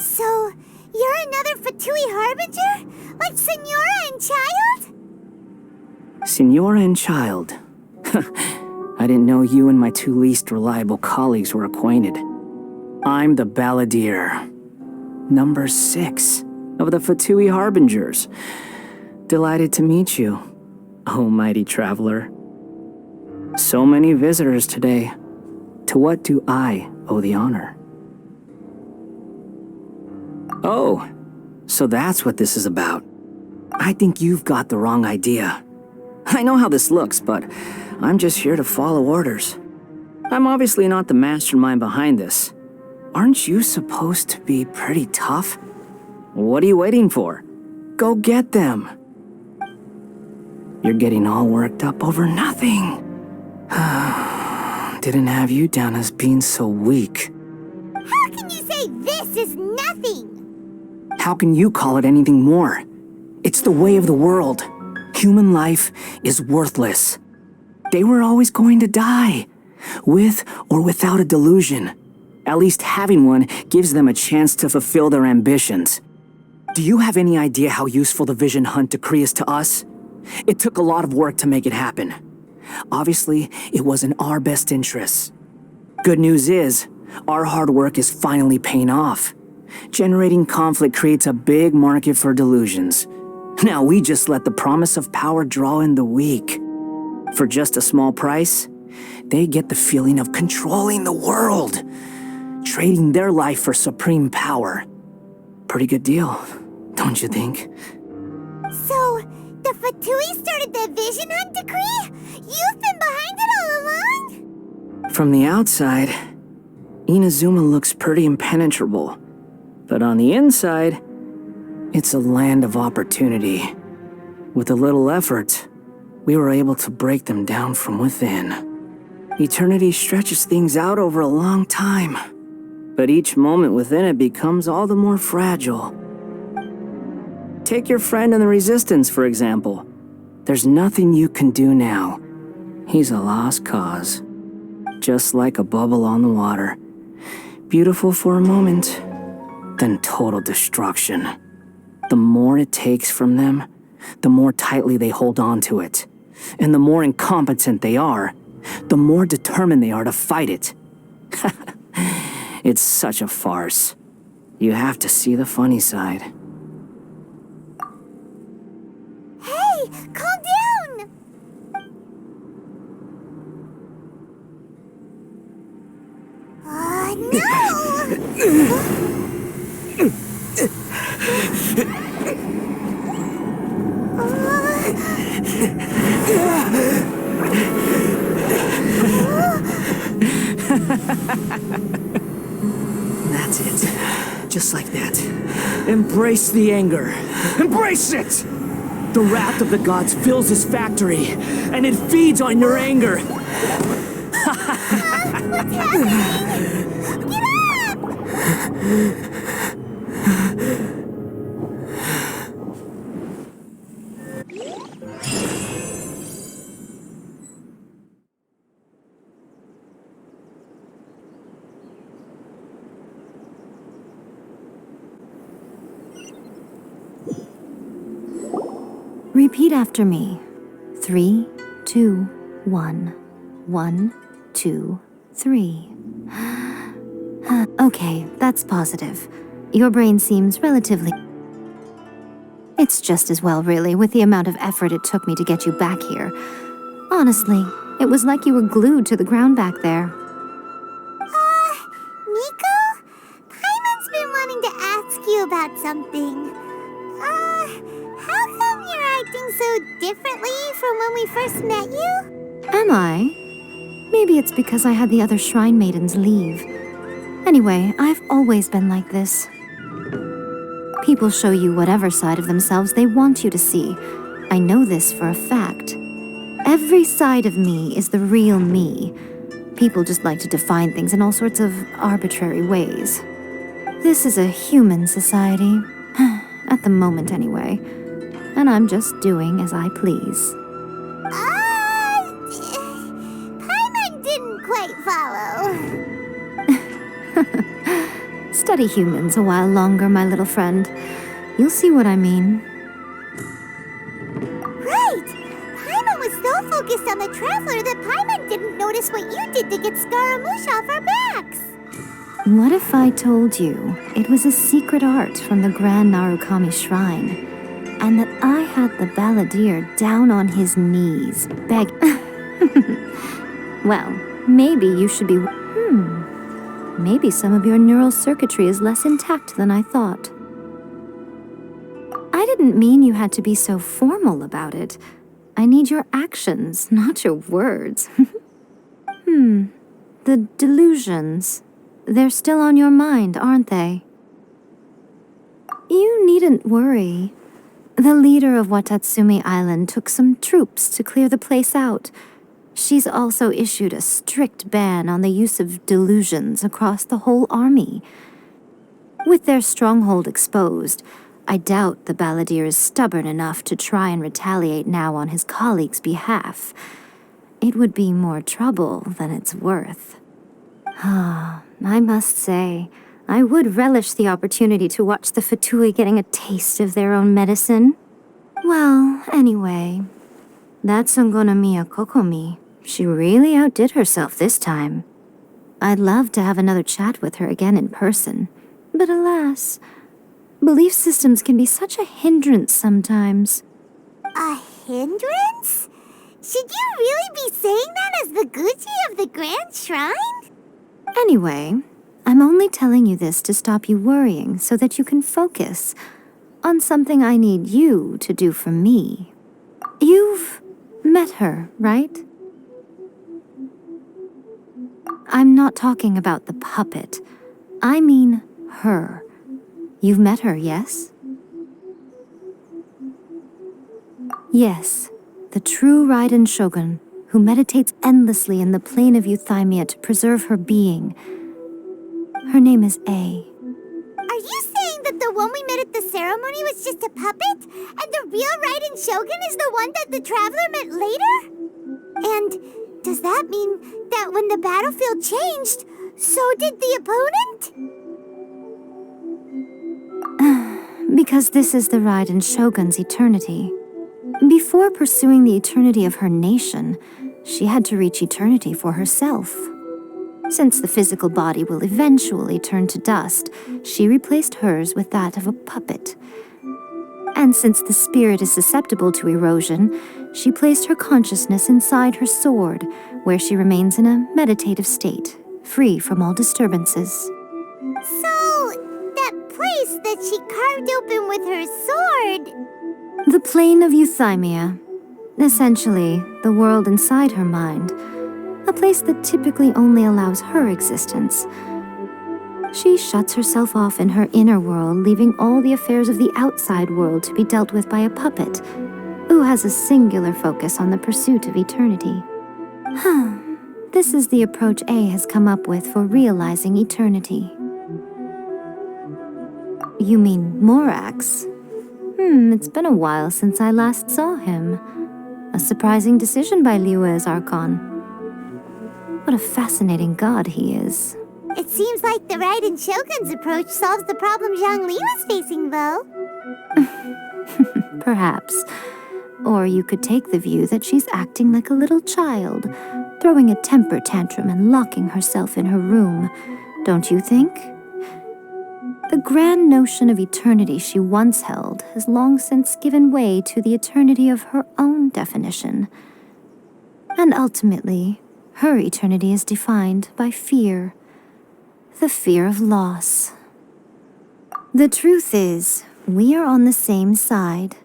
So, you're another Fatui Harbinger? Like Senora and Child? Senora and Child. I didn't know you and my two least reliable colleagues were acquainted. I'm the Balladeer. Number 6 of the Fatui Harbingers. Delighted to meet you, oh mighty traveler. So many visitors today. To what do I owe the honor? Oh, so that's what this is about. I think you've got the wrong idea. I know how this looks, but I'm just here to follow orders. I'm obviously not the mastermind behind this. Aren't you supposed to be pretty tough? What are you waiting for? Go get them. You're getting all worked up over nothing. Didn't have you down as being so weak. How can you say this is nothing? How can you call it anything more? It's the way of the world. Human life is worthless. They were always going to die, with or without a delusion. At least having one gives them a chance to fulfill their ambitions. Do you have any idea how useful the Vision Hunt decree is to us? It took a lot of work to make it happen. Obviously, it was in our best interests. Good news is, our hard work is finally paying off. Generating conflict creates a big market for delusions. Now we just let the promise of power draw in the weak. For just a small price, they get the feeling of controlling the world, trading their life for supreme power. Pretty good deal, don't you think? So, the Fatui started the Vision Hunt decree? You've been behind it all along? From the outside, Inazuma looks pretty impenetrable. But on the inside, it's a land of opportunity. With a little effort, we were able to break them down from within. Eternity stretches things out over a long time, but each moment within it becomes all the more fragile. Take your friend in the Resistance, for example. There's nothing you can do now. He's a lost cause. Just like a bubble on the water. Beautiful for a moment, then total destruction. The more it takes from them, the more tightly they hold on to it. And the more incompetent they are, the more determined they are to fight it. It's such a farce. You have to see the funny side. Hey, calm down! No! That's it. Just like that. Embrace the anger. Embrace it! The wrath of the gods fills this factory, and it feeds on your anger. What's happening? Get up! Repeat after me. 3, 2, 1. 1, 2, 3. Okay, that's positive. Your brain seems relatively... It's just as well, really, with the amount of effort it took me to get you back here. Honestly, it was like you were glued to the ground back there. Miko? Paimon's been wanting to ask you about something. How come you're acting so differently from when we first met you? Am I? Maybe it's because I had the other Shrine Maidens leave. Anyway, I've always been like this. People show you whatever side of themselves they want you to see. I know this for a fact. Every side of me is the real me. People just like to define things in all sorts of arbitrary ways. This is a human society. At the moment, anyway. And I'm just doing as I please. Paimon didn't quite follow. Study humans a while longer, my little friend. You'll see what I mean. Right! Paimon was so focused on the Traveler that Paimon didn't notice what you did to get Scaramouche off our backs. What if I told you it was a secret art from the Grand Narukami Shrine, and that I had the Balladeer down on his knees, Well, maybe you should be... Maybe some of your neural circuitry is less intact than I thought. I didn't mean you had to be so formal about it. I need your actions, not your words. The delusions. They're still on your mind, aren't they? You needn't worry. The leader of Watatsumi Island took some troops to clear the place out. She's also issued a strict ban on the use of delusions across the whole army. With their stronghold exposed, I doubt the Balladeer is stubborn enough to try and retaliate now on his colleague's behalf. It would be more trouble than it's worth. I must say, I would relish the opportunity to watch the Fatui getting a taste of their own medicine. Well, anyway, that Sangonomiya Kokomi, she really outdid herself this time. I'd love to have another chat with her again in person, but alas, belief systems can be such a hindrance sometimes. A hindrance? Should you really be saying that as the Gucci of the Grand Shrine? Anyway, I'm only telling you this to stop you worrying so that you can focus on something I need you to do for me. You've met her, right? I'm not talking about the puppet. I mean her. You've met her, yes? Yes, the true Raiden Shogun, who meditates endlessly in the plane of Euthymia to preserve her being. Her name is A. Are you saying that the one we met at the ceremony was just a puppet, and the real Raiden Shogun is the one that the Traveler met later? And does that mean that when the battlefield changed, so did the opponent? Because this is the Raiden Shogun's eternity. Before pursuing the eternity of her nation, she had to reach eternity for herself. Since the physical body will eventually turn to dust, she replaced hers with that of a puppet. And since the spirit is susceptible to erosion, she placed her consciousness inside her sword, where she remains in a meditative state, free from all disturbances. So, that place that she carved open with her sword... The plane of Euthymia. Essentially, the world inside her mind. A place that typically only allows her existence. She shuts herself off in her inner world, leaving all the affairs of the outside world to be dealt with by a puppet, who has a singular focus on the pursuit of eternity. This is the approach A has come up with for realizing eternity. You mean Morax? It's been a while since I last saw him. A surprising decision by Liyue's Archon. What a fascinating god he is. It seems like the Raiden Shogun's approach solves the problem Zhongli was facing, though. Perhaps. Or you could take the view that she's acting like a little child, throwing a temper tantrum and locking herself in her room. Don't you think? The grand notion of eternity she once held has long since given way to the eternity of her own definition. And ultimately, her eternity is defined by fear. The fear of loss. The truth is, we are on the same side.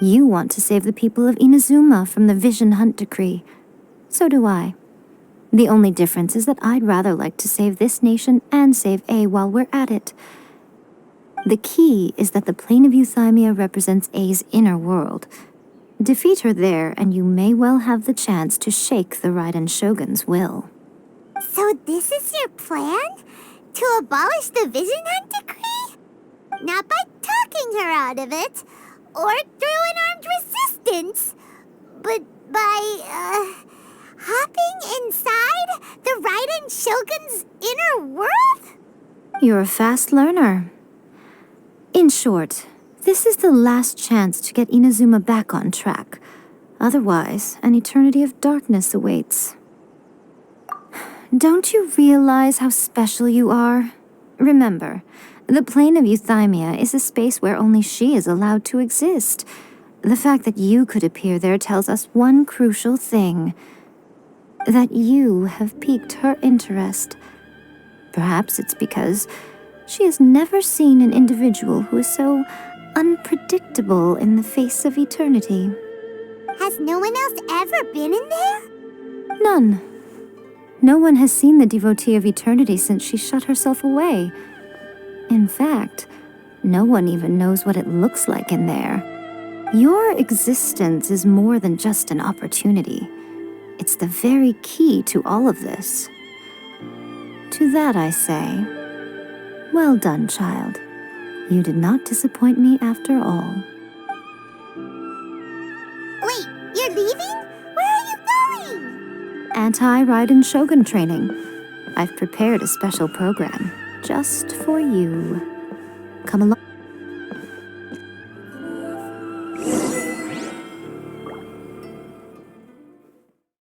You want to save the people of Inazuma from the Vision Hunt decree. So do I. The only difference is that I'd rather like to save this nation and save A while we're at it. The key is that the plane of Euthymia represents A's inner world. Defeat her there, and you may well have the chance to shake the Raiden Shogun's will. So this is your plan? To abolish the Vision Hunt decree? Not by talking her out of it, or through an armed resistance, but by, hopping inside the Raiden Shogun's inner world? You're a fast learner. In short, this is the last chance to get Inazuma back on track. Otherwise, an eternity of darkness awaits. Don't you realize how special you are? Remember, the plane of Euthymia is a space where only she is allowed to exist. The fact that you could appear there tells us one crucial thing. That you have piqued her interest. Perhaps it's because she has never seen an individual who is so unpredictable in the face of eternity. Has no one else ever been in there? None. No one has seen the devotee of eternity since she shut herself away. In fact, no one even knows what it looks like in there. Your existence is more than just an opportunity. It's the very key to all of this. To that I say, well done, child. You did not disappoint me after all. Wait, you're leaving? Where are you going? Anti-Raiden Shogun training. I've prepared a special program just for you. Come along.